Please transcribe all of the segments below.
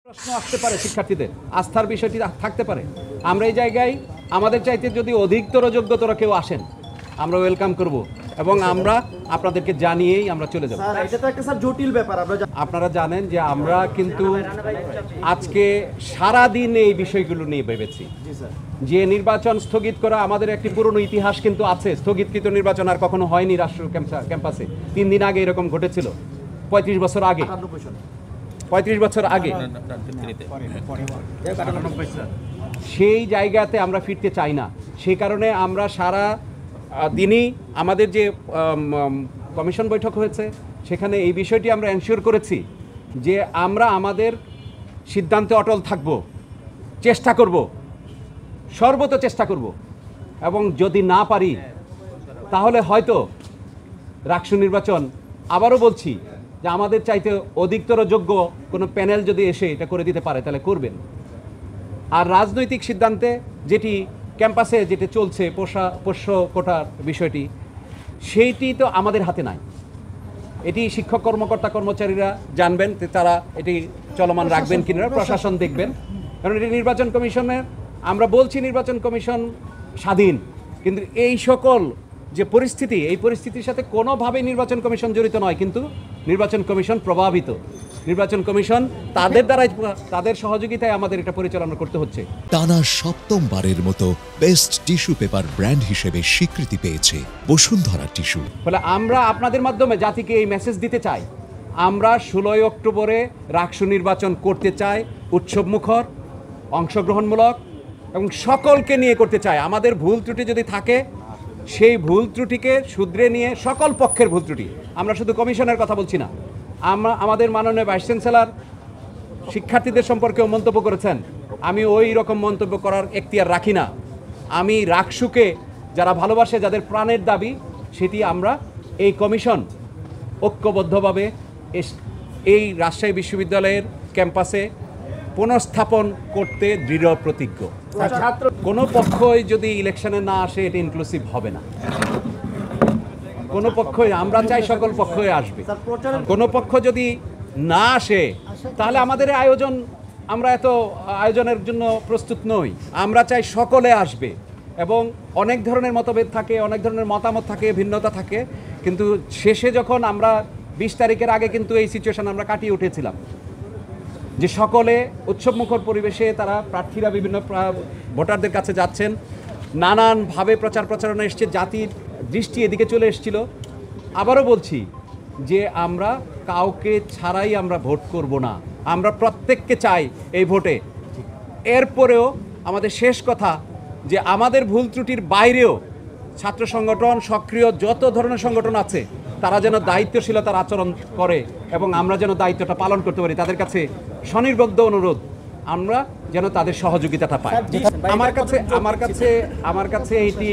প্রশ্ন আসতে পারে, শিক্ষার্থীদের আস্থার বিষয়টি থাকতে পারে। আমরা এই জায়গায় আমাদের চাইতে যদি অধিকতর যোগ্যতর কেউ আসেন, আমরা ওয়েলকাম করব এবং আমরা আপনাদেরকে জানিয়েই আমরা চলে যাব। এটা তো একটা স্যার জটিল ব্যাপার। আপনারা জানেন যে আমরা কিন্তু আজকে সারা দিন এই বিষয়গুলো নিয়ে ভেবেছি। যে নির্বাচন স্থগিত করা আমাদের একটি পুরনো ইতিহাস কিন্তু আছে। স্থগিতকৃত নির্বাচন আর কখনো হয়নি রাষ্ট্র ক্যাম্পাসে। 3 দিন আগে এরকম ঘটেছিল, 35 বছর আগে। 35 বছর আগে সেই জায়গাতে আমরা ফিরতে চাই না। সেই কারণে আমরা সারা দিনই আমাদের যে কমিশন বৈঠক হয়েছে সেখানে এই বিষয়টি আমরা এনশিওর করেছি যে আমরা আমাদের সিদ্ধান্তে অটল থাকব, চেষ্টা করব, সর্বত চেষ্টা করব, এবং যদি না পারি তাহলে হয়তো রাষ্ট্র নির্বাচন, আবারও বলছি যে আমাদের চাইতে অধিকতর যোগ্য কোনো প্যানেল যদি এসে এটা করে দিতে পারে তাহলে করবেন। আর রাজনৈতিক সিদ্ধান্তে যেটি ক্যাম্পাসে যেটি চলছে পোষ্য কোটার বিষয়টি, সেইটি তো আমাদের হাতে নাই। এটি শিক্ষক কর্মকর্তা কর্মচারীরা জানবেন, তারা এটি চলমান রাখবেন কিনা প্রশাসন দেখবেন। কারণ এটি নির্বাচন কমিশনের, আমরা বলছি নির্বাচন কমিশন স্বাধীন, কিন্তু এই সকল যে পরিস্থিতি, এই পরিস্থিতির সাথে কোনোভাবেই নির্বাচন কমিশন জড়িত নয়, কিন্তু নির্বাচন কমিশন প্রভাবিত। নির্বাচন কমিশন তাদের দ্বারাই, তাদের সহযোগিতায় আমাদের এটা পরিচালনা করতে হচ্ছে। টানা ৭ম-বারের মতো বেস্ট টিস্যু পেপার ব্র্যান্ড হিসেবে স্বীকৃতি পেয়েছে বসুন্ধরা টিস্যু। ফলে আমরা আপনাদের মাধ্যমে জাতিকে এই মেসেজ দিতে চাই, আমরা 16 অক্টোবরে রাষ্ট্র নির্বাচন করতে চাই, উৎসবমুখর, অংশগ্রহণমূলক এবং সকলকে নিয়ে করতে চাই। আমাদের ভুল ত্রুটি যদি থাকে সেই ভুল ত্রুটিকে শুধরে নিয়ে, সকল পক্ষের ভুল ত্রুটি, আমরা শুধু কমিশনের কথা বলছি না, আমরা আমাদের মাননীয় ভাইস চ্যান্সেলর শিক্ষার্থীদের সম্পর্কেও মন্তব্য করেছেন। আমি ওই রকম মন্তব্য করার এখতিয়ার রাখি না। আমি রাকসুকে যারা ভালোবাসে, যাদের প্রাণের দাবি, সেটি আমরা এই কমিশন ঐক্যবদ্ধভাবে এই রাজশাহী বিশ্ববিদ্যালয়ের ক্যাম্পাসে পুনঃস্থাপন করতে দৃঢ় প্রতিজ্ঞ। কোনো পক্ষই যদি ইলেকশনে না আসে এটা ইনক্লুসিভ হবে না। কোনো পক্ষই, আমরা চাই সকল পক্ষই আসবে। কোনো পক্ষ যদি না আসে তাহলে আমাদের আয়োজন, আমরা এত আয়োজনের জন্য প্রস্তুত নই। আমরা চাই সকলে আসবে, এবং অনেক ধরনের মতভেদ থাকে, অনেক ধরনের মতামত থাকে, ভিন্নতা থাকে, কিন্তু শেষে যখন আমরা 20 তারিখের আগে কিন্তু এই সিচুয়েশন আমরা কাটিয়ে উঠেছিলাম যে সকলে উৎসবমুখর পরিবেশে তারা প্রার্থীরা বিভিন্ন ভোটারদের কাছে যাচ্ছেন, নানানভাবে প্রচারণা এসছে, জাতির দৃষ্টি এদিকে চলে এসেছিল। আবারও বলছি যে আমরা কাউকে ছাড়াই আমরা ভোট করব না, আমরা প্রত্যেককে চাই এই ভোটে। এরপরেও আমাদের শেষ কথা যে আমাদের ভুল ত্রুটির বাইরেও ছাত্র সংগঠন, সক্রিয় যত ধরনের সংগঠন আছে, তারা যেন দায়িত্বশীলতার আচরণ করে এবং আমরা যেন দায়িত্বটা পালন করতে পারি। তাদের কাছে স্বনির্বদ্ধ অনুরোধ, আমরা যেন তাদের সহযোগিতাটা পাই। আমার কাছে এইটি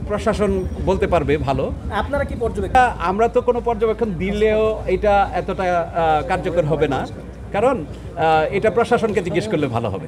প্রশাসন বলতে পারবে ভালো। আপনারা কি পর্যবেক্ষণ? আমরা তো কোনো পর্যবেক্ষণ দিলেও এটা এতটা কার্যকর হবে না, কারণ এটা প্রশাসনকে জিজ্ঞেস করলে ভালো হবে।